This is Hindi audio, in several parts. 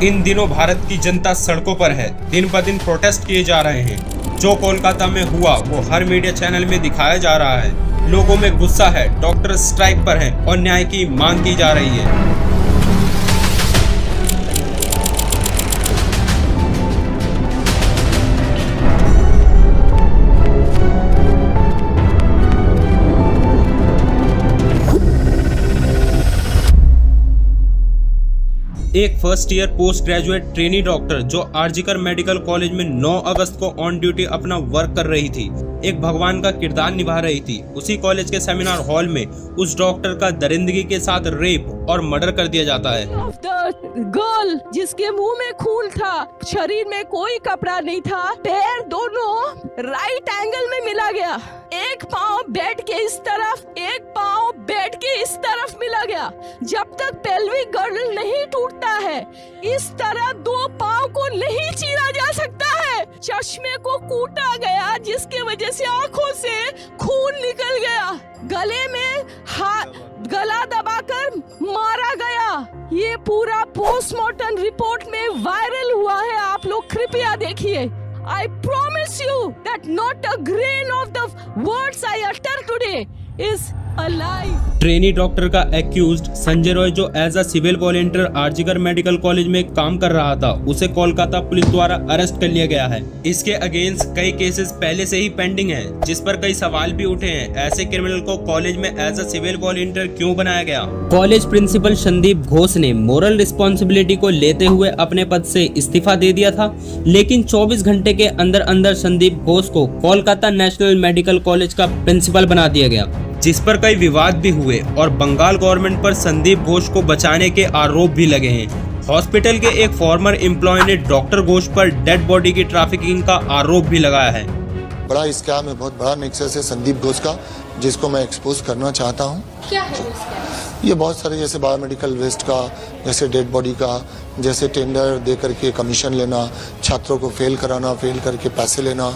इन दिनों भारत की जनता सड़कों पर है, दिन ब दिन प्रोटेस्ट किए जा रहे हैं। जो कोलकाता में हुआ वो हर मीडिया चैनल में दिखाया जा रहा है। लोगों में गुस्सा है, डॉक्टर स्ट्राइक पर हैं और न्याय की मांग की जा रही है। एक first year post graduate trainee doctor जो आरजीकर मेडिकल कॉलेज में 9 अगस्त को ऑन ड्यूटी अपना वर्क कर रही थी, एक भगवान का किरदार निभा रही थी। उसी कॉलेज के सेमिनार हॉल में उस डॉक्टर का दरिंदगी के साथ रेप और मर्डर कर दिया जाता है। गर्ल जिसके मुंह में खून था, शरीर में कोई कपड़ा नहीं था, पैर दोनों राइट एंगल में मिला गया, एक पाँव बेड के इस तरफ, एक पाँव बेड के इस तरफ मिला गया। जब तक पेल्विक गर्डल नहीं टूटता है, इस तरह 2 पाँव को नहीं चीरा जा सकता है। चश्मे को कूटा गया जिसके वजह से आंखों से खून निकल गया, गले में गला दबाकर मारा गया। ये पूरा पोस्टमार्टम रिपोर्ट में वायरल हुआ है, आप लोग कृपया देखिए। I promise you that not a grain of the words I utter today is a lie. Trainee doctor का एक्यूज्ड संजय रॉय जो as a civil volunteer RG Kar medical college में काम कर रहा था, उसे कोलकाता पुलिस द्वारा अरेस्ट कर लिया गया है। इसके अगेंस्ट कई केसेस पहले से ही पेंडिंग हैं, जिस पर कई सवाल भी उठे हैं। ऐसे क्रिमिनल को कॉलेज में एज अ सिविल वॉलंटियर क्यों बनाया गया? कॉलेज प्रिंसिपल संदीप घोष ने मोरल रिस्पॉन्सिबिलिटी को लेते हुए अपने पद से इस्तीफा दे दिया था, लेकिन 24 घंटे के अंदर अंदर संदीप घोष को कोलकाता नेशनल मेडिकल कॉलेज का प्रिंसिपल बना दिया गया, जिस पर कई विवाद भी हुए और बंगाल गवर्नमेंट पर संदीप घोष को बचाने के आरोप भी लगे हैं। हॉस्पिटल के एक फॉर्मर एम्प्लॉय ने डॉक्टर घोष पर डेड बॉडी की ट्रैफिकिंग का आरोप भी लगाया है। बड़ा स्कैम है, बहुत बड़ा नेक्सस है संदीप घोष का, जिसको मैं एक्सपोज करना चाहता हूँ। क्या है स्कैम? ये बहुत सारे जैसे बायोमेडिकल वेस्ट का, जैसे डेड बॉडी का, जैसे टेंडर दे करके कमीशन लेना, छात्रों को फेल कराना, फेल करके पैसे लेना,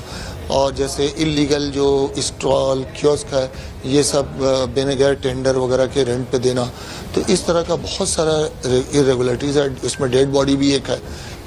और जैसे इलीगल जो स्टॉल कियोस्क है ये सब बिना गैर टेंडर वगैरह के रेंट पे देना। तो इस तरह का बहुत सारा इरेगुलरिटीज है, इसमें डेड बॉडी भी एक है।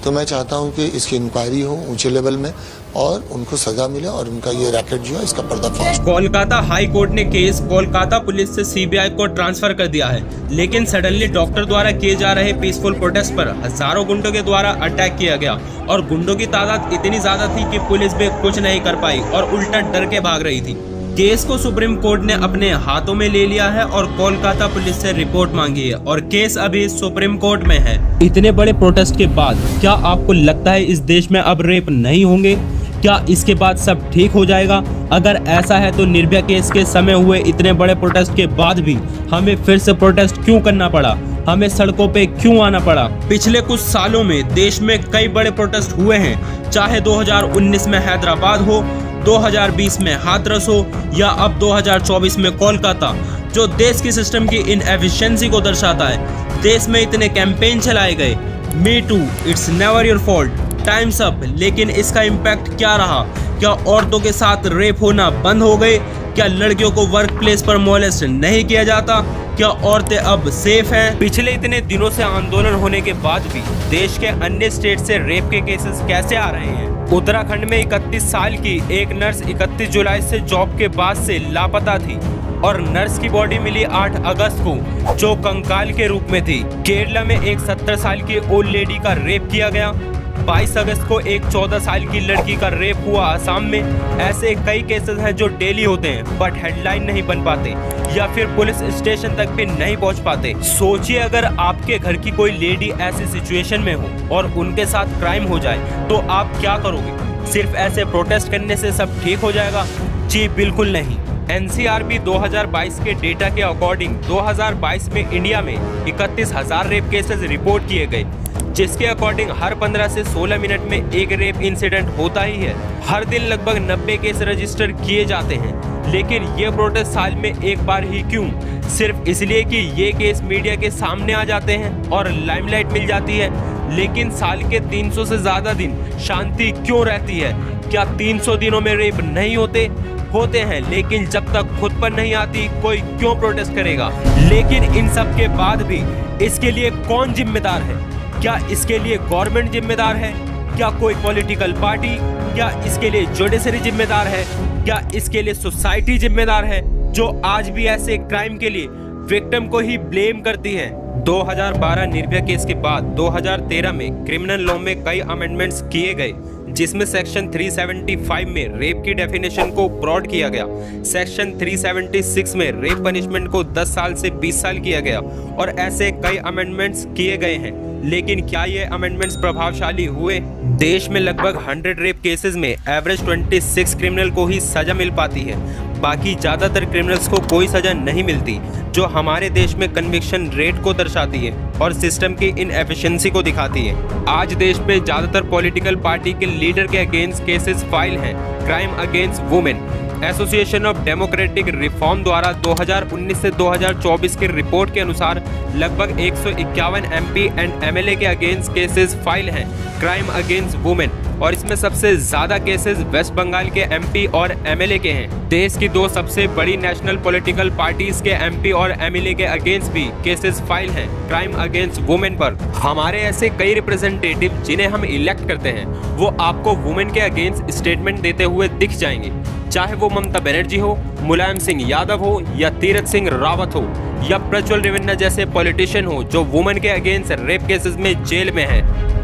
तो मैं चाहता हूं कि इसकी इंक्वायरी हो ऊंचे लेवल में और उनको सजा मिले और उनका ये रैकेट जो है इसका पर्दाफाश। कोलकाता हाई कोर्ट ने केस कोलकाता पुलिस से सीबीआई को ट्रांसफर कर दिया है, लेकिन सडनली डॉक्टर द्वारा किए जा रहे पीसफुल प्रोटेस्ट पर हजारों गुंडों के द्वारा अटैक किया गया और गुंडों की तादाद इतनी ज्यादा थी कि पुलिस भी कुछ नहीं कर पाई और उल्टा डर के भाग रही थी। केस को सुप्रीम कोर्ट ने अपने हाथों में ले लिया है और कोलकाता पुलिस से रिपोर्ट मांगी है और केस अभी सुप्रीम कोर्ट में है। इतने बड़े प्रोटेस्ट के बाद क्या आपको लगता है इस देश में अब रेप नहीं होंगे? क्या इसके बाद सब ठीक हो जाएगा? अगर ऐसा है तो निर्भया केस के समय हुए इतने बड़े प्रोटेस्ट के बाद भी हमें फिर से प्रोटेस्ट क्यों करना पड़ा? हमें सड़कों पे क्यों आना पड़ा? पिछले कुछ सालों में देश में कई बड़े प्रोटेस्ट हुए हैं, चाहे 2019 में हैदराबाद हो, 2020 में हाथरस हो या अब 2024 में कोलकाता, जो देश की सिस्टम की इनएफिशिएंसी को दर्शाता है। देश में इतने कैंपेन चलाए गए, me too, it's never your fault, time's up, लेकिन इसका इम्पैक्ट क्या रहा? क्या औरतों के साथ रेप होना बंद हो गए? क्या लड़कियों को वर्क प्लेस पर मोलेस्ट नहीं किया जाता? क्या औरतें अब सेफ हैं? पिछले इतने दिनों से आंदोलन होने के बाद भी देश के अन्य स्टेट से रेप के केसेस कैसे आ रहे हैं? उत्तराखंड में 31 साल की एक नर्स 31 जुलाई से जॉब के बाद से लापता थी और नर्स की बॉडी मिली 8 अगस्त को, जो कंकाल के रूप में थी। केरला में एक 70 साल की ओल्ड लेडी का रेप किया गया। 22 अगस्त को एक 14 साल की लड़की का रेप हुआ आसाम में। ऐसे कई केसेस हैं जो डेली होते हैं बट हेडलाइन नहीं बन पाते या फिर पुलिस स्टेशन तक भी नहीं पहुंच पाते। सोचिए अगर आपके घर की कोई लेडी ऐसी सिचुएशन में हो और उनके साथ क्राइम हो जाए तो आप क्या करोगे? सिर्फ ऐसे प्रोटेस्ट करने से सब ठीक हो जाएगा? जी बिल्कुल नहीं। एनसीआरबी 2022 के डेटा के अकॉर्डिंग 2022 में इंडिया में 31,000 रेप केसेस रिपोर्ट किए गए, जिसके अकॉर्डिंग हर 15 से 16 मिनट में एक रेप इंसिडेंट होता ही है। हर दिन लगभग 90 केस रजिस्टर किए जाते हैं, लेकिन ये प्रोटेस्ट साल में एक बार ही क्यों? सिर्फ इसलिए कि ये केस मीडिया के सामने आ जाते हैं और लाइमलाइट मिल जाती है। लेकिन साल के 300 से ज्यादा दिन शांति क्यों रहती है? क्या 300 दिनों में रेप नहीं होते हैं, लेकिन जब तक खुद पर नहीं आती कोई क्यों प्रोटेस्ट करेगा? लेकिन इन सब के बाद भी इसके लिए कौन जिम्मेदार है? क्या इसके लिए गवर्नमेंट जिम्मेदार है? क्या कोई पॉलिटिकल पार्टी? क्या इसके लिए जुडिशरी जिम्मेदार है? क्या इसके लिए सोसाइटी जिम्मेदार है, जो आज भी ऐसे क्राइम के लिए विक्टिम को ही ब्लेम करती है? 2012 निर्भया केस के बाद 2013 में क्रिमिनल लॉ में कई अमेंडमेंट्स किए गए, जिसमें सेक्शन 375 में रेप की डेफिनेशन को ब्रॉड किया गया। सेक्शन 376 में रेप पनिशमेंट को 10 साल से 20 साल किया गया और ऐसे कई अमेंडमेंट्स किए गए हैं। लेकिन क्या ये अमेंडमेंट्स प्रभावशाली हुए? देश में लगभग 100 रेप केसेस में एवरेज 26 क्रिमिनल को ही सजा मिल पाती है, बाकी ज्यादातर क्रिमिनल्स को कोई सजा नहीं मिलती, जो हमारे देश में कन्विक्शन रेट को दर्शाती है और सिस्टम की इनएफिशिएंसी को दिखाती है। आज देश में ज्यादातर पॉलिटिकल पार्टी के लीडर के अगेंस्ट केसेस फाइल हैं। Crime against women association of democratic reform द्वारा 2019 से 2024 की रिपोर्ट के अनुसार लगभग 151 एमपी एंड एमएलए के अगेंस्ट केसेस फाइल हैं क्राइम अगेंस्ट वुमेन, और इसमें सबसे ज्यादा केसेस वेस्ट बंगाल के एमपी और एमएलए के हैं। देश की 2 सबसे बड़ी नेशनल पॉलिटिकल पार्टीज के एमपी और एमएलए के अगेंस्ट भी केसेस फाइल हैं क्राइम अगेंस्ट वुमेन पर। हमारे ऐसे कई रिप्रेजेंटेटिव जिन्हें हम इलेक्ट करते हैं, वो आपको वुमेन के अगेंस्ट स्टेटमेंट देते हुए दिख जाएंगे, चाहे वो ममता बनर्जी हो, मुलायम सिंह यादव हो, या तीरथ सिंह रावत हो, या प्रज्वल रेवन्ना जैसे पॉलिटिशियन हो जो वुमेन के अगेंस्ट रेप केसेस में जेल में है।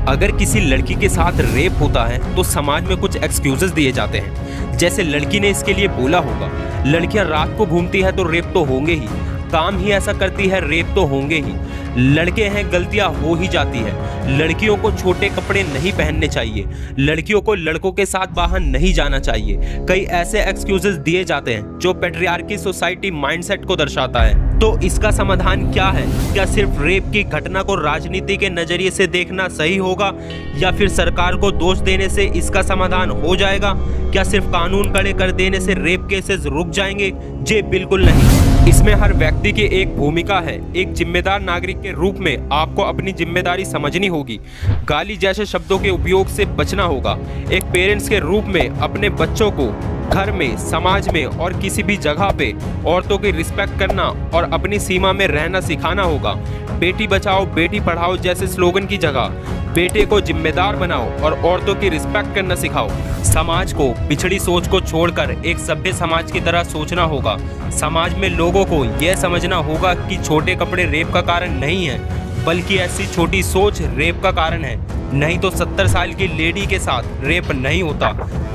अगर किसी लड़की के साथ रेप होता है तो समाज में कुछ एक्सक्यूजेस दिए जाते हैं, जैसे लड़की ने इसके लिए बोला होगा, लड़कियां रात को घूमती है तो रेप तो होंगे ही, काम ही ऐसा करती है रेप तो होंगे ही, लड़के हैं गलतियां हो ही जाती है, लड़कियों को छोटे कपड़े नहीं पहनने चाहिए, लड़कियों को लड़कों के साथ बाहर नहीं जाना चाहिए। कई ऐसे एक्सक्यूजेस दिए जाते हैं जो पैट्रियार्की सोसाइटी माइंडसेट को दर्शाता है। तो इसका समाधान क्या है? क्या सिर्फ रेप की घटना को राजनीति के नजरिए से देखना सही होगा, या फिर सरकार को दोष देने से इसका समाधान हो जाएगा? क्या सिर्फ कानून कड़े कर देने से रेप केसेस रुक जाएंगे? जी बिल्कुल नहीं। इसमें हर व्यक्ति की एक भूमिका है। एक जिम्मेदार नागरिक के रूप में आपको अपनी जिम्मेदारी समझनी होगी। गाली जैसे शब्दों के उपयोग से बचना होगा। एक पेरेंट्स के रूप में अपने बच्चों को घर में, समाज में और किसी भी जगह पे औरतों की रिस्पेक्ट करना और अपनी सीमा में रहना सिखाना होगा। बेटी बचाओ बेटी पढ़ाओ जैसे स्लोगन की जगह बेटे को जिम्मेदार बनाओ और औरतों की रिस्पेक्ट करना सिखाओ। समाज को पिछड़ी सोच को छोड़कर एक सभ्य समाज की तरह सोचना होगा। समाज में लोगों को यह समझना होगा कि छोटे कपड़े रेप का कारण नहीं है, बल्कि ऐसी छोटी सोच रेप का कारण है। नहीं तो 70 साल की लेडी के साथ रेप नहीं होता।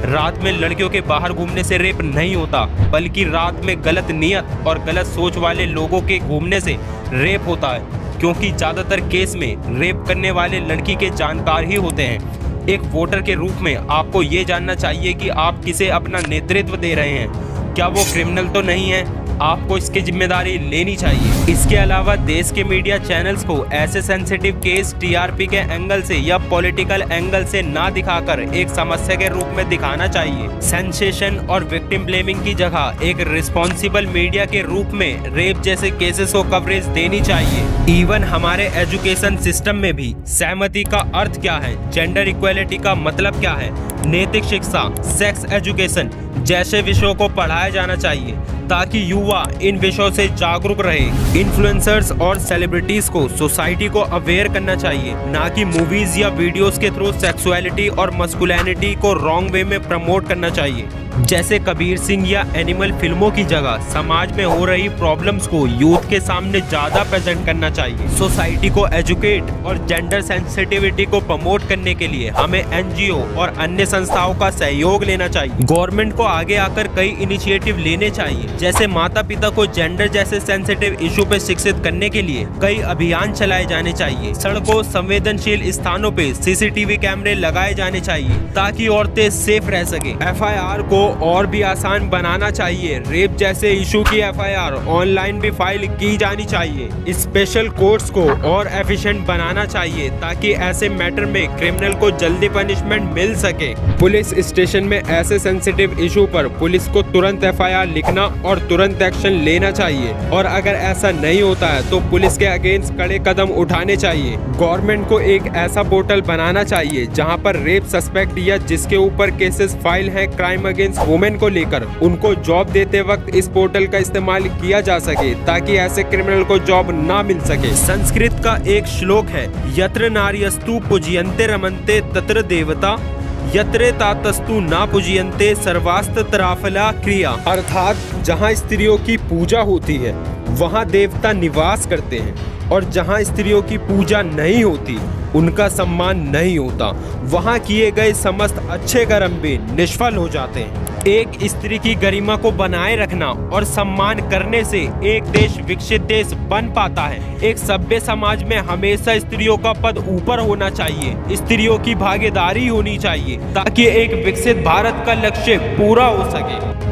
रात में लड़कियों के बाहर घूमने से रेप नहीं होता, बल्कि रात में गलत नियत और गलत सोच वाले लोगों के घूमने से रेप होता है, क्योंकि ज्यादातर केस में रेप करने वाले लड़की के जानकार ही होते हैं। एक वोटर के रूप में आपको ये जानना चाहिए कि आप किसे अपना नेतृत्व दे रहे हैं। क्या वो क्रिमिनल तो नहीं है? आपको इसकी जिम्मेदारी लेनी चाहिए। इसके अलावा देश के मीडिया चैनल्स को ऐसे सेंसिटिव केस टीआरपी के एंगल से या पॉलिटिकल एंगल से ना दिखाकर एक समस्या के रूप में दिखाना चाहिए। सेंसेशन और विक्टिम ब्लेमिंग की जगह एक रिस्पॉन्सिबल मीडिया के रूप में रेप जैसे केसेस को कवरेज देनी चाहिए। इवन हमारे एजुकेशन सिस्टम में भी सहमति का अर्थ क्या है, जेंडर इक्वेलिटी का मतलब क्या है, नैतिक शिक्षा, सेक्स एजुकेशन जैसे विषयों को पढ़ाया जाना चाहिए, ताकि युवा इन विषयों से जागरूक रहे। इन्फ्लुएंसर्स और सेलिब्रिटीज को सोसाइटी को अवेयर करना चाहिए, ना कि मूवीज या वीडियोस के थ्रू सेक्सुअलिटी और मस्कुलिनिटी को रॉन्ग वे में प्रमोट करना चाहिए। जैसे कबीर सिंह या एनिमल फिल्मों की जगह समाज में हो रही प्रॉब्लम्स को यूथ के सामने ज्यादा प्रेजेंट करना चाहिए। सोसाइटी को एजुकेट और जेंडर सेंसिटिविटी को प्रमोट करने के लिए हमें एनजीओ और अन्य संस्थाओं का सहयोग लेना चाहिए। गवर्नमेंट को आगे आकर कई इनिशिएटिव लेने चाहिए, जैसे माता पिता को जेंडर जैसे सेंसिटिव इशू पे शिक्षित करने के लिए कई अभियान चलाए जाने चाहिए। सड़कों, संवेदनशील स्थानों पे सीसीटीवी कैमरे लगाए जाने चाहिए, ताकि औरतें सेफ रह सके। एफआईआर को और भी आसान बनाना चाहिए। रेप जैसे इशू की एफआईआर ऑनलाइन भी फाइल की जानी चाहिए। स्पेशल कोर्ट्स को और एफिशिएंट बनाना चाहिए, ताकि ऐसे मैटर में क्रिमिनल को जल्दी पनिशमेंट मिल सके। पुलिस स्टेशन में ऐसे सेंसिटिव इशू पर पुलिस को तुरंत एफआईआर लिखना और तुरंत एक्शन लेना चाहिए, और अगर ऐसा नहीं होता है तो पुलिस के अगेंस्ट कड़े कदम उठाने चाहिए। गवर्नमेंट को एक ऐसा पोर्टल बनाना चाहिए जहां पर रेप सस्पेक्ट या जिसके ऊपर केसेस फाइल है क्राइम अगेंस्ट वुमेन को लेकर उनको जॉब देते वक्त इस पोर्टल का इस्तेमाल किया जा सके ताकि ऐसे क्रिमिनल को जॉब ना मिल सके। संस्कृत का एक श्लोक है, यत्र नार्यस्तु पूजयन्ते रमन्ते तत्र देवता यत्रे तातस्तु ना पूजयन्ते सर्वास्त तराफला क्रिया। अर्थात जहाँ स्त्रियों की पूजा होती है वहाँ देवता निवास करते हैं और जहाँ स्त्रियों की पूजा नहीं होती उनका सम्मान नहीं होता, वहाँ किए गए समस्त अच्छे कर्म भी निष्फल हो जाते हैं। एक स्त्री की गरिमा को बनाए रखना और सम्मान करने से एक देश विकसित देश बन पाता है। एक सभ्य समाज में हमेशा स्त्रियों का पद ऊपर होना चाहिए, स्त्रियों की भागीदारी होनी चाहिए ताकि एक विकसित भारत का लक्ष्य पूरा हो सके।